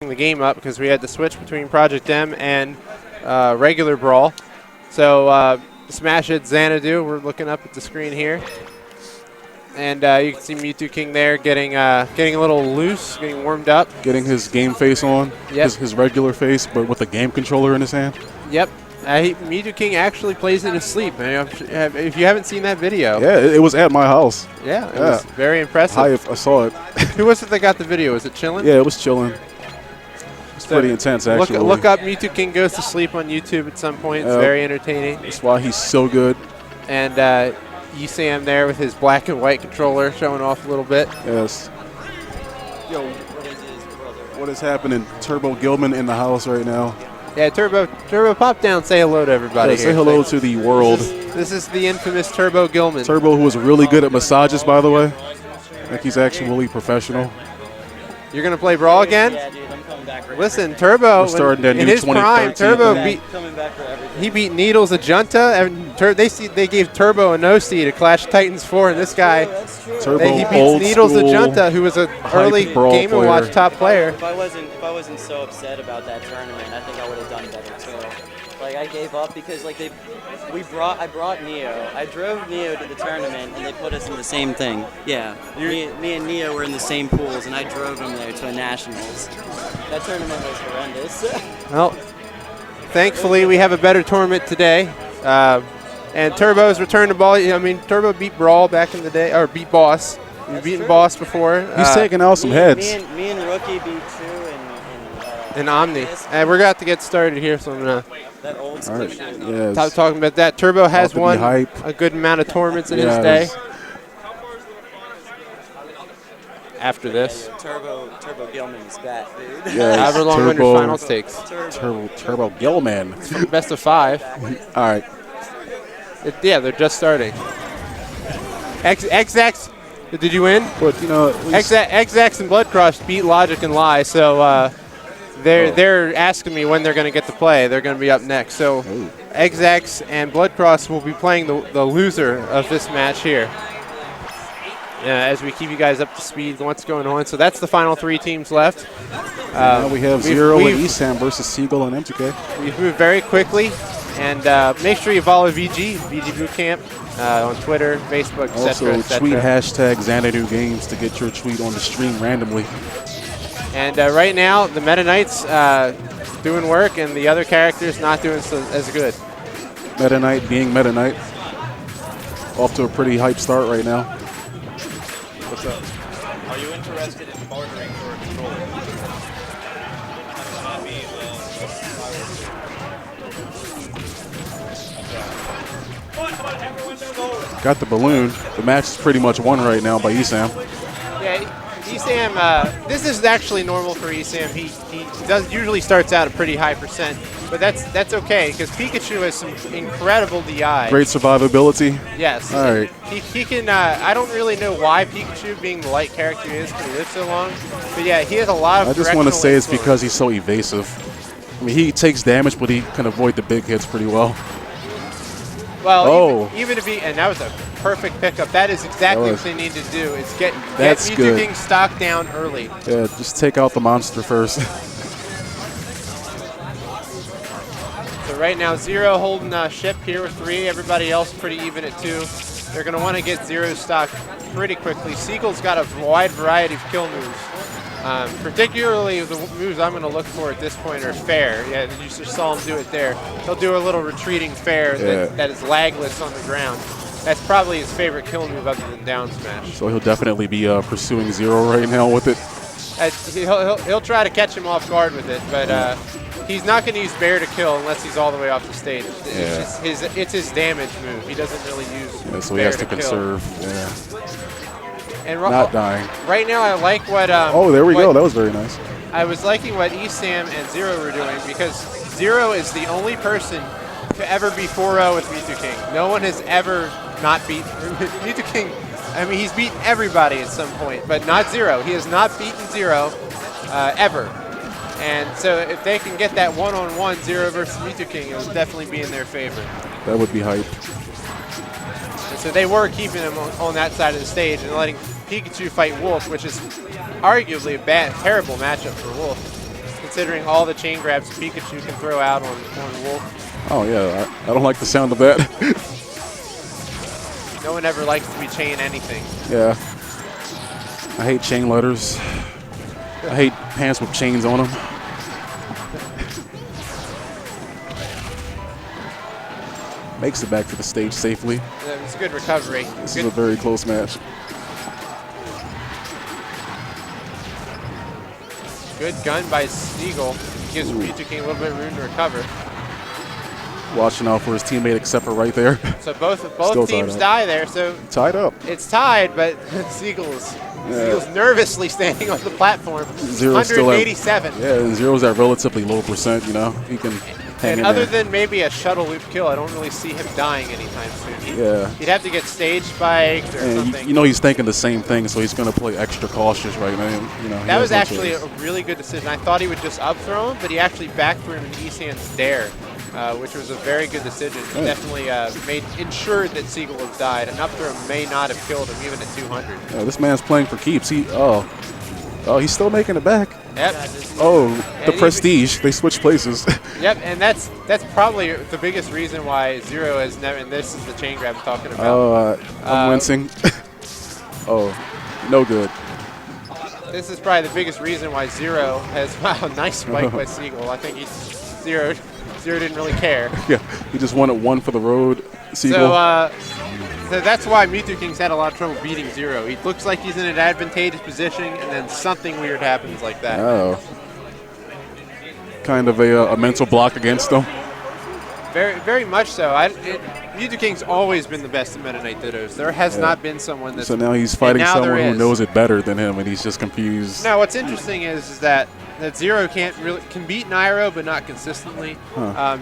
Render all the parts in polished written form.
the game up because we had to switch between Project M and regular Brawl. So Smash It Xanadu, we're looking up at the screen here. And you can see M2K there getting a little loose, getting warmed up. Getting his game face on, his regular face, but with a game controller in his hand. Yep. M2K actually plays in his sleep. If you haven't seen that video. Yeah, it was at my house. Yeah, it was very impressive. I saw it. Who was it that got the video? Was it Chillin'? Yeah, it was Chillin'. It's pretty intense, actually. Look up M2K Goes to Sleep on YouTube at some point. It's very entertaining. That's why he's so good. And Esam there with his black and white controller showing off a little bit. Yes. Yo, what is happening? Turbo Gilman in the house right now. Yeah, Turbo, pop down, say hello to everybody. Say hello to the world. This is the infamous Turbo Gilman. Turbo, who is really good at massages, by the way. I think he's actually professional. You're going to play Brawl again? Yeah, dude, I'm coming back for Listen, Turbo, in his prime, Turbo beat Needles a Junta. And they gave Turbo a no-seed to Clash Titans 4, and this guy, he beats Needles a Junta, who was an early Game & Watch top player. If I wasn't so upset about that tournament, I think I would have done better too. Like, I gave up because like I brought Neo. I drove Neo to the tournament and they put us in the same thing. Yeah, me and Neo were in the same pools and I drove him there to a nationals. That tournament was horrendous. Well, thankfully we have a better tournament today. And Turbo's returned to Ball. I mean, Turbo beat Brawl back in the day, or beat Boss. We've beaten Boss before. He's taking out some heads. Me and Rookie beat two and Omni. And we're about to get started here, so I'm going to that old school shit. Yes. Talking about that. Turbo has won hype. a good amount of tournaments in his day. After this. Turbo Gilman's back, dude. Yes, however long Winners Finals takes. Turbo Gilman. Best of 5. All right. Yeah, they're just starting. XX, did you win? But you know, XX and Bloodcross beat Logic and Lie, so they're asking me when they're going to get to play. They're going to be up next. So XX and Bloodcross will be playing the loser of this match here. As we keep you guys up to speed on what's going on. So that's the final 3 teams left. Now we have Zero and Esam versus Seagull and M2K. We've moved very quickly. And make sure you follow VGBootCamp on Twitter, Facebook, etc. Also, tweet hashtag xanadu-games to get your tweet on the stream randomly. And right now, the Meta Knights doing work, and the other characters not doing as good. Meta Knight being Meta Knight. Off to a pretty hype start right now. What's up? Are you interested in bartering for a controller? Got the balloon. The match is pretty much won right now by Esam. Yeah, Esam, this is actually normal for Esam. He usually starts out a pretty high percent, but that's okay because Pikachu has some incredible DI. Great survivability. Yes. All right. He can. I don't really know why Pikachu, being the light character he is, can live so long, but yeah, he has a lot of. I just want to say it's because he's so evasive. I mean, he takes damage, but he can avoid the big hits pretty well. Well, even if and that was a perfect pickup. That is exactly what they need to do. Is get M2K stock down early. Yeah, just take out the monster first. So right now, Zero holding ship here with 3. Everybody else pretty even at 2. They're going to want to get Zero's stock pretty quickly. Seagull's got a wide variety of kill moves. Particularly the moves I'm going to look for at this point are fair. Yeah, you just saw him do it there. He'll do a little retreating fair that is lagless on the ground. That's probably his favorite kill move other than down smash. So he'll definitely be pursuing Zero right now with it. He'll try to catch him off guard with it, but he's not going to use Bear to kill unless he's all the way off the stage. It's his damage move. He doesn't really use so he has to conserve. And not dying. Right now, I like what. There we go. That was very nice. I was liking what Esam and Zero were doing because Zero is the only person to ever be 4-0 with M2K. No one has ever not beat M2K. I mean, he's beaten everybody at some point, but not Zero. He has not beaten Zero ever. And so if they can get that one-on-one Zero versus M2K, it will definitely be in their favor. That would be hype. And so they were keeping him on that side of the stage and letting Pikachu fight Wolf, which is arguably a terrible matchup for Wolf. considering all the chain grabs Pikachu can throw out on Wolf. Oh, yeah. I don't like the sound of that. No one ever likes to be chain anything. Yeah. I hate chain letters. I hate pants with chains on them. Makes it back to the stage safely. It was a good recovery. This is a very close match. Good gun by Seagull. Gives VGBootCamp a little bit of room to recover. Watching out for his teammate, except for right there. So both teams die there. So tied up. It's tied, but Seagull's nervously standing on the platform. Zero's 187. And Zero's at relatively low percent. You know, he can hang in other there. than maybe a shuttle loop kill, I don't really see him dying anytime soon. He'd have to get stage spiked or something. You know, he's thinking the same thing, so he's going to play extra cautious right now. You know, that was actually a really good decision. I thought he would just up throw him, but he actually back threw him in Esam's dare. Which was a very good decision. He definitely ensured that Seagull would have died. An up throw may not have killed him even at 200. Yeah, this man's playing for keeps. He's still making it back. Yep. The prestige. They switched places. Yep, and that's probably the biggest reason why Zero has never. And this is the chain grab I'm talking about. I'm wincing. No good. This is probably the biggest reason why Zero has. Wow, nice spike by Seagull. I think Zero didn't really care. Yeah, he just wanted one for the road. Seagull. So that's why VGBootCamp's had a lot of trouble beating Zero. He looks like he's in an advantageous position, and then something weird happens like that. Oh. Kind of a mental block against him. Very, very much so. VGBootCamp's always been the best at Meta Knight Dittos. There has not been someone that's... So now he's fighting someone who knows it better than him, and he's just confused. Now, what's interesting is that Zero can beat Nairo, but not consistently.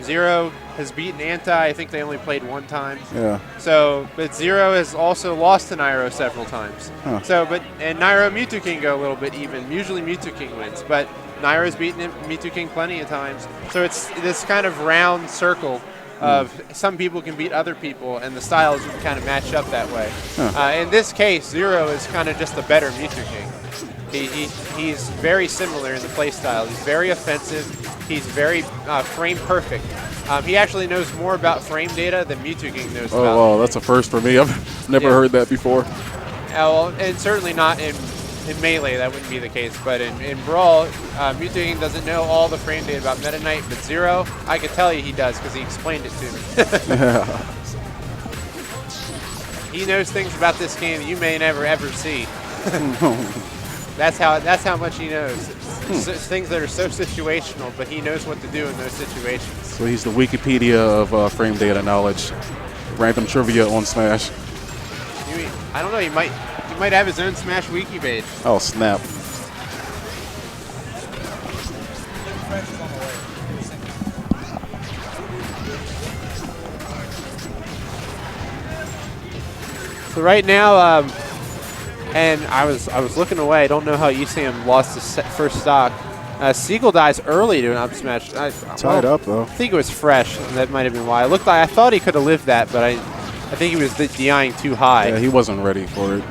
Zero has beaten Anti. I think they only played one time. Yeah. So, but Zero has also lost to Nairo several times. So, and Nairo and VGBootCamp go a little bit even. Usually VGBootCamp wins, but Nairo's beaten VGBootCamp plenty of times. So it's this kind of round circle of some people can beat other people, and the styles can kind of match up that way. In this case, Zero is kind of just a better VGBootCamp. He's very similar in the play style. He's very offensive. He's very frame perfect. He actually knows more about frame data than VGBootCamp knows about. Oh, wow, that's a first for me. I've never heard that before. Well, and certainly not in Melee, that wouldn't be the case. But in Brawl, VGBootCamp doesn't know all the frame data about Meta Knight, but Zero, I can tell you he does because he explained it to me. He knows things about this game that you may never ever see. That's how much he knows. It's things that are so situational, but he knows what to do in those situations. So he's the Wikipedia of frame data knowledge. Random trivia on Smash. I don't know. He might have his own Smash wiki page. Oh snap! So right now. And I was looking away. I don't know how Esam lost his first stock. Seagull dies early to an up smash. Tied up though. I think it was fresh, and that might have been why. I thought he could have lived that, but I think he was DIing too high. Yeah, he wasn't ready for it.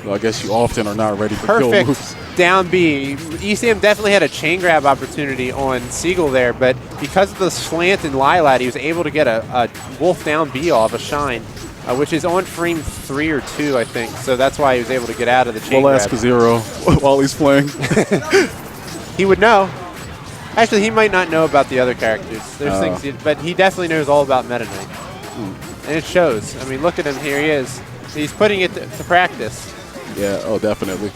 Well, I guess you often are not ready for kill moves. Down B. Esam definitely had a chain grab opportunity on Seagull there, but because of the slant and Lilat, he was able to get a Wolf down B off a shine. Which is on frame 3 or 2, I think. So that's why he was able to get out of the chain grab. We'll ask Zero while he's playing. He would know. Actually, he might not know about the other characters. There's things, but he definitely knows all about Meta Knight. And it shows. I mean, look at him. Here he is. He's putting it to practice. Yeah, oh, definitely.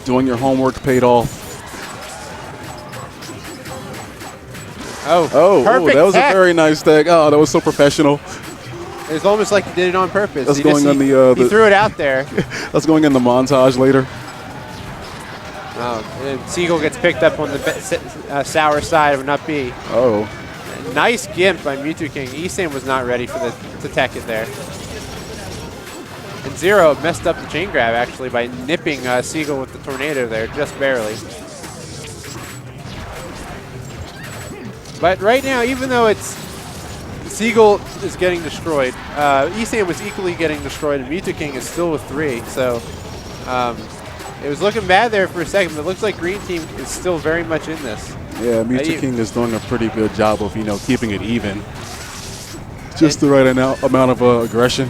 Doing your homework paid off. Perfect that was a very nice tag. Oh, that was so professional. It's almost like he did it on purpose. That's going on the. He threw it out there. That's going in the montage later. Seagull gets picked up on the sour side of an up B. Oh. Nice gimp by VGBootCamp. Esam was not ready for to tech it there. And Zero messed up the chain grab actually by nipping Seagull with the tornado there, just barely. But right now, even though Seagull is getting destroyed, Esam was equally getting destroyed, and VGBootCamp is still with 3. So It was looking bad there for a second, but it looks like Green Team is still very much in this. Yeah, M2K is doing a pretty good job of, keeping it even. Just the right amount of aggression.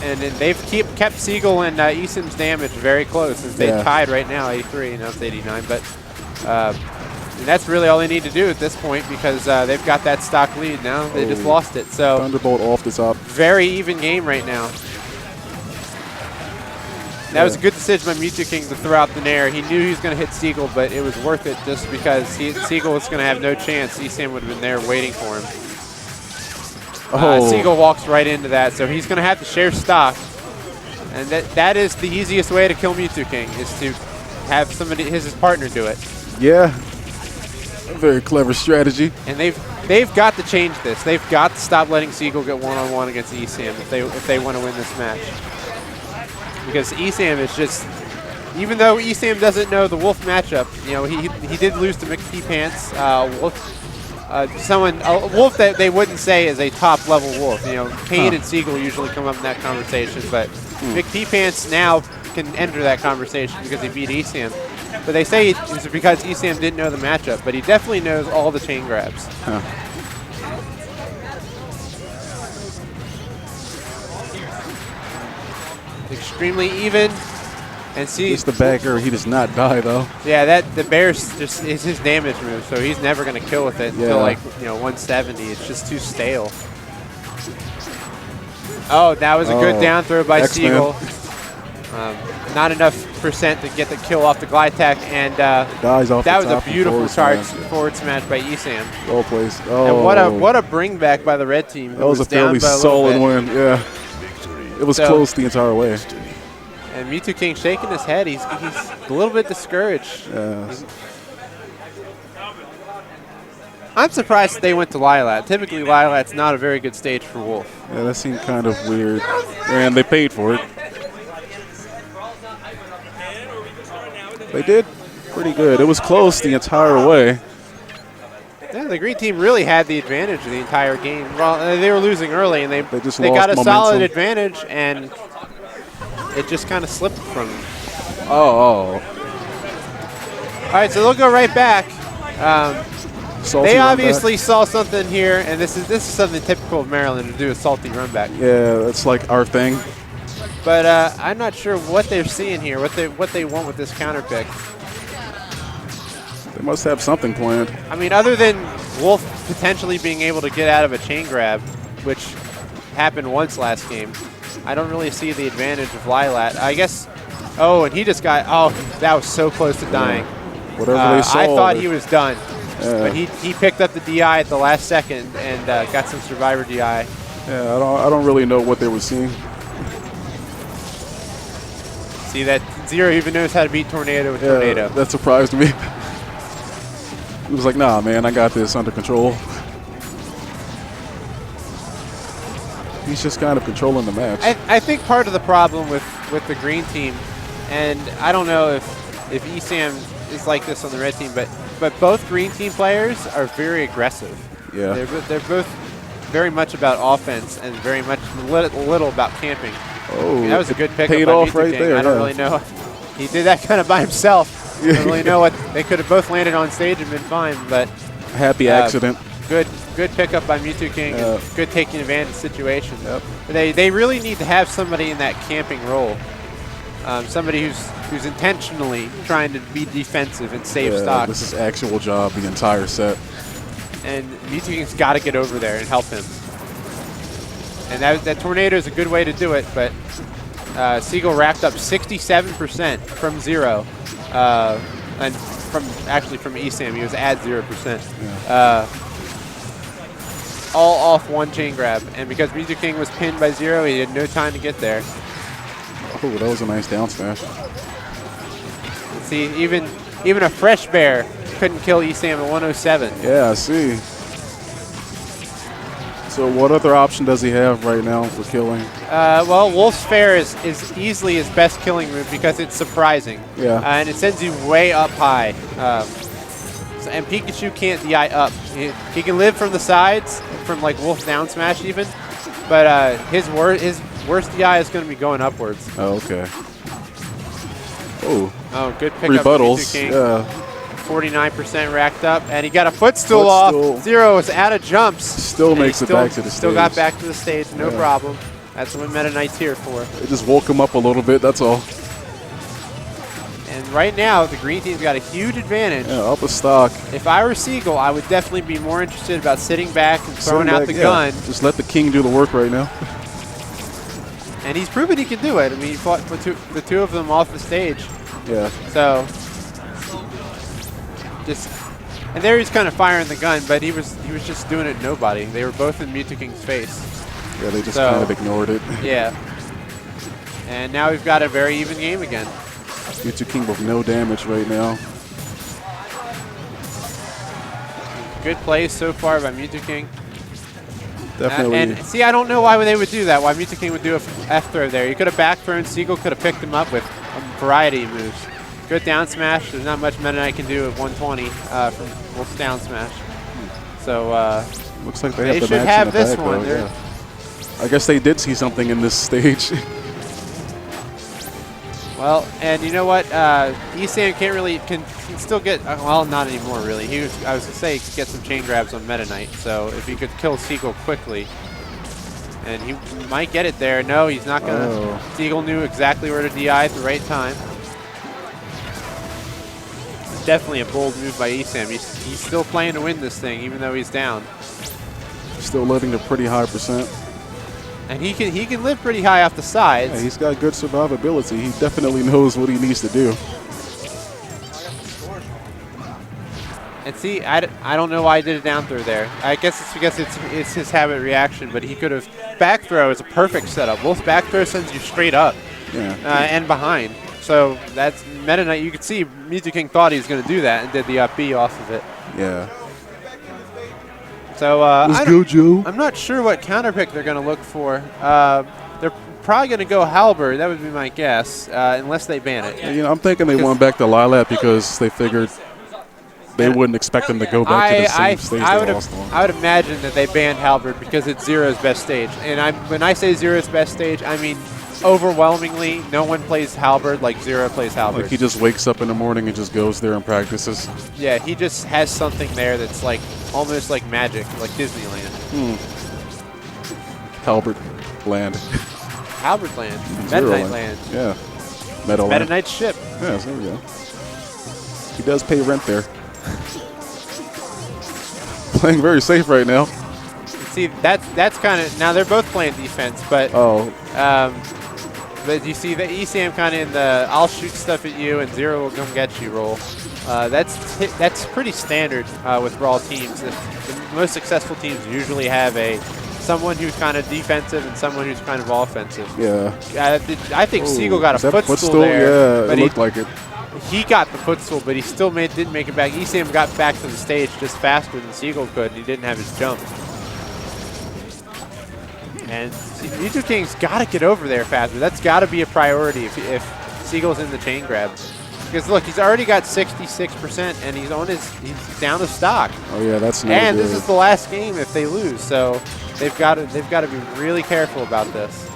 And then they've kept Seagull and Esam's damage very close since they tied right now, 83, now it's 89. But and that's really all they need to do at this point because they've got that stock lead now. They just lost it. So Thunderbolt off the top. Very even game right now. That was a good decision by M2K to throw out the Nair. He knew he was going to hit Seagull, but it was worth it just because Seagull was going to have no chance. Esam would have been there waiting for him. Seagull walks right into that, so he's going to have to share stock. And that is the easiest way to kill M2K, is to have his partner do it. Yeah, a very clever strategy. And they've got to change this. They've got to stop letting Seagull get one-on-one against Esam if they want to win this match. Because Esam is just, even though Esam doesn't know the Wolf matchup, he did lose to McP Pants. A Wolf that they wouldn't say is a top-level Wolf. Cade and Seagull usually come up in that conversation, but McP Pants now can enter that conversation because he beat Esam. But they say it's because Esam didn't know the matchup, but he definitely knows all the chain grabs. Extremely even, and see. It's the bagger. He does not die though. Yeah, the bear's just is his damage move, so he's never gonna kill with it until like 170. It's just too stale. Oh, that was a good down throw by Seagull. Not enough percent to get the kill off the glide attack, and that was a beautiful forward smash by Esam. Well placed. And what a bring back by the red team. That was a fairly solid win. Yeah. It was close the entire way. And M2K shaking his head. He's a little bit discouraged. Yeah. I'm surprised they went to Lilat. Typically, Lilat's not a very good stage for Wolf. Yeah, that seemed kind of weird. And they paid for it. They did pretty good. It was close the entire way. Yeah, the green team really had the advantage of the entire game. Well, they were losing early, and they got a solid advantage, and it just kind of slipped from them. All right, so they'll go right back. They obviously saw something here, and this is something typical of Maryland to do a salty run back. Yeah, that's like our thing. But I'm not sure what they're seeing here, what they want with this counter pick. They must have something planned. I mean, other than Wolf potentially being able to get out of a chain grab, which happened once last game, I don't really see the advantage of Lilat. I guess, and he just got, that was so close to dying. Whatever they saw. I thought he was done. But he picked up the DI at the last second and got some survivor DI. Yeah, I don't really know what they were seeing. See, that Zero even knows how to beat Tornado with Tornado. That surprised me. He was like, nah, man, I got this under control. He's just kind of controlling the match. I think part of the problem with the green team, and I don't know if Esam is like this on the red team, but both green team players are very aggressive. Yeah. They're both very much about offense and very much little about camping. That was a good pickup. Paid off right there. I don't really know. He did that kind of by himself. I don't really know what they could have both landed on stage and been fine, but happy accident. Good pickup by M2K. And good taking advantage of the situation. They really need to have somebody in that camping role. Somebody who's intentionally trying to be defensive and save stock. This is actual job the entire set. And M2K's got to get over there and help him. And that Tornado is a good way to do it, but Seagull racked up 67% from Zero. And from Esam, he was at 0%. All off one chain grab. And because M2K was pinned by Zero, he had no time to get there. Oh, that was a nice down smash. See, even a fresh bear couldn't kill Esam at 107. Yeah, I see. So what other option does he have right now for killing? Well, Wolf's Fair is easily his best killing move because it's surprising. Yeah. And it sends you way up high. And Pikachu can't DI up. He can live from the sides, from like Wolf's down smash even, but his worst DI is going to be going upwards. Oh, okay. Oh, Oh, good pickup. rebuttals. Yeah. 49% racked up, and he got a footstool off. Zero is out of jumps. Still makes it back to the stage. Still got back to the stage, no problem. That's what Meta Knight's here for. It just woke him up a little bit, that's all. And right now, the green team's got a huge advantage. Yeah, up a stock. If I were Seagull, I would definitely be more interested about sitting back and throwing out the gun. Just let the king do the work right now. And he's proven he can do it. I mean, he fought the two of them off the stage. Yeah. So, and there he's kind of firing the gun, but he was just doing it to nobody. They were both in M2K's face. Yeah, they just kind of ignored it. Yeah. And now we've got a very even game again. M2K with no damage right now. Good play so far by M2K. Definitely. And see, I don't know why they would do that. Why M2K would do a F throw there. He could have back thrown. Seagull could have picked him up with a variety of moves. Good down smash. There's not much Meta Knight can do at 120 from Wolf's down smash. So looks like they have the should match have in the this bag, one. though, yeah. I guess they did see something in this stage. Well, and you know what? Esam can still get well, not anymore really. I was gonna say he could get some chain grabs on Meta Knight. So if he could kill Seagull quickly, and he might get it there. No, he's not gonna. Seagull knew exactly where to DI at the right time. Definitely a bold move by Esam. He's still playing to win this thing, even though he's down. Still living a pretty high percent. And he can live pretty high off the sides. Yeah, he's got good survivability. He definitely knows what he needs to do. And see, I don't know why he did a down throw there. I guess it's because it's his habit reaction, but he could have. Back throw is a perfect setup. Wolf's back throw sends you straight up and behind. So that's Meta Knight. You could see M2K thought he was going to do that and did the up B off of it. Yeah. So let's go, Joe. I'm not sure what counter pick they're going to look for. They're probably going to go Halberd. That would be my guess, unless they ban it. Yeah, you know, I'm thinking they went back to Lilat because they figured they wouldn't expect them to go back to the same stage they lost on. I would imagine that they banned Halberd because it's Zero's best stage. And when I say Zero's best stage, I mean overwhelmingly, no one plays Halberd like Zero plays Halberd. Like he just wakes up in the morning and just goes there and practices. Yeah, he just has something there that's like almost like magic, like Disneyland. Halberd land. Halberd land. Meta Knight land. Yeah. Meta Knight ship. Yeah, there we go. He does pay rent there. Playing very safe right now. See, that's kind of now they're both playing defense, but but you see the Esam kind of in the I'll shoot stuff at you and Zero will come get you roll. That's pretty standard with Brawl teams. The most successful teams usually have someone who's kind of defensive and someone who's kind of offensive. Yeah. I think Seagull got a footstool there. Yeah, but it looked like it. He got the footstool, but he still didn't make it back. Esam got back to the stage just faster than Seagull could, and he didn't have his jump. And M2K's got to get over there faster. That's got to be a priority if Seagull's in the chain grab. Because look, he's already got 66%, and he's down to stock. Oh yeah, that's no and good. This is the last game if they lose, so they've got to be really careful about this.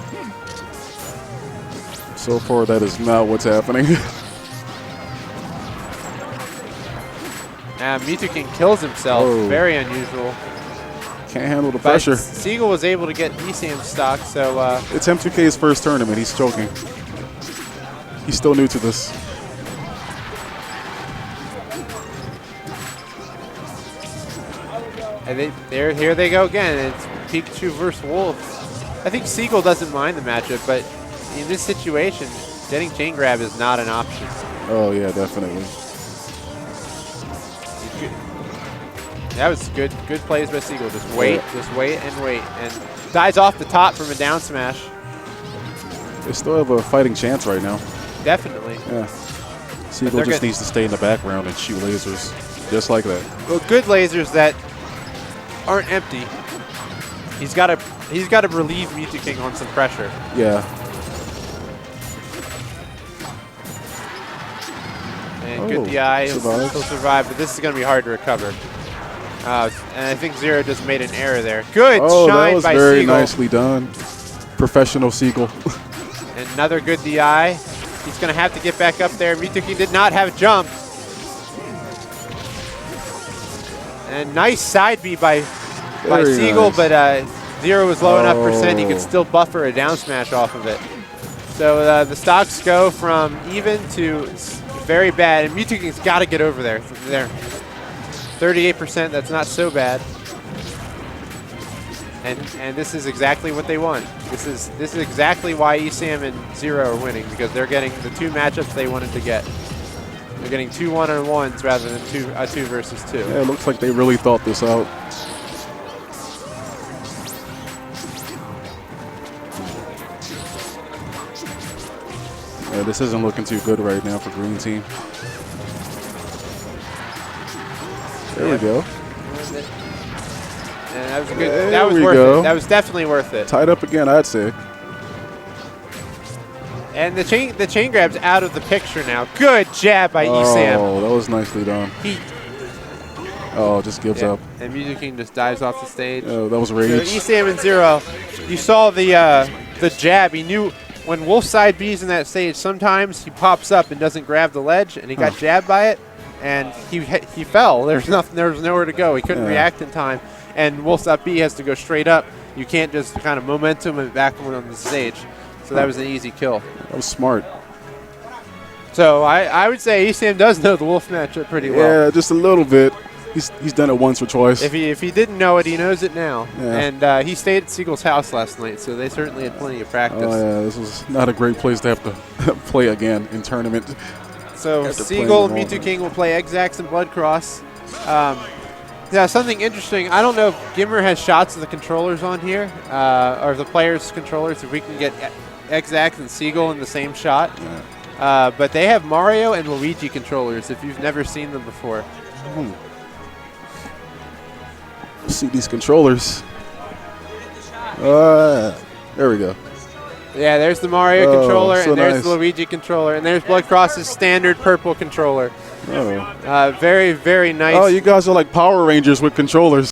So far, that is not what's happening. M2K kills himself. Very unusual. Can't handle the pressure. Seagull was able to get Esam stock, so it's M2K's first tournament. He's choking. He's still new to this. And here they go again. It's Pikachu versus Wolf. I think Seagull doesn't mind the matchup, but in this situation, getting chain grab is not an option. Oh yeah, definitely. That was good plays by Seagull. Just wait and wait, and dies off the top from a down smash. They still have a fighting chance right now. Definitely. Yeah. Seagull just needs to stay in the background and shoot lasers, just like that. Well, good lasers that aren't empty. He's got to relieve M2K on some pressure. Yeah. And good DI. He'll survive, but this is going to be hard to recover. And I think Zero just made an error there. Good shine by Seagull. That was very nicely done. Professional Seagull. Another good DI. He's going to have to get back up there. M2K did not have a jump. And nice side B by Seagull, nice. but Zero was low enough percent he could still buffer a down smash off of it. So the stocks go from even to very bad, and M2K's got to get over there. 38%, that's not so bad. And this is exactly what they want. This is exactly why Esam and Zero are winning, because they're getting the 2 matchups they wanted to get. They're getting 2 1-on-1s rather than 2 versus 2. Yeah, it looks like they really thought this out. Yeah, this isn't looking too good right now for Green Team. There we go. And that was good. That was worth it. That was definitely worth it. Tied up again, I'd say. And the chain grab's out of the picture now. Good jab by Esam. Oh, that was nicely done. Just gives up. And M2K just dives off the stage. Oh, that was rage. So Esam and Zero, you saw the jab. He knew when Wolf side B's in that stage, sometimes he pops up and doesn't grab the ledge, and he got jabbed by it, and he fell. There was nowhere to go. He couldn't react in time. And Wolf side B has to go straight up. You can't just kind of momentum it back on the stage. So that was an easy kill. That was smart. So I would say Esam does know the Wolf matchup pretty well. Yeah, just a little bit. He's done it once or twice. If he didn't know it, he knows it now. Yeah. And he stayed at Seagull's house last night, so they certainly had plenty of practice. Oh yeah, this was not a great place to have to play again in tournament. So Seagull and M2K will play Exax and Blood Cross. Yeah, something interesting. I don't know if GimR has shots of the controllers on here, or the players' controllers, if we can get Exax and Seagull in the same shot. Yeah. But they have Mario and Luigi controllers, if you've never seen them before. See these controllers. There we go. Yeah, there's the Mario controller, so and there's nice. the Luigi controller, and there's Blood Cross's standard purple controller. Oh. Very, very nice. Oh, you guys are like Power Rangers with controllers.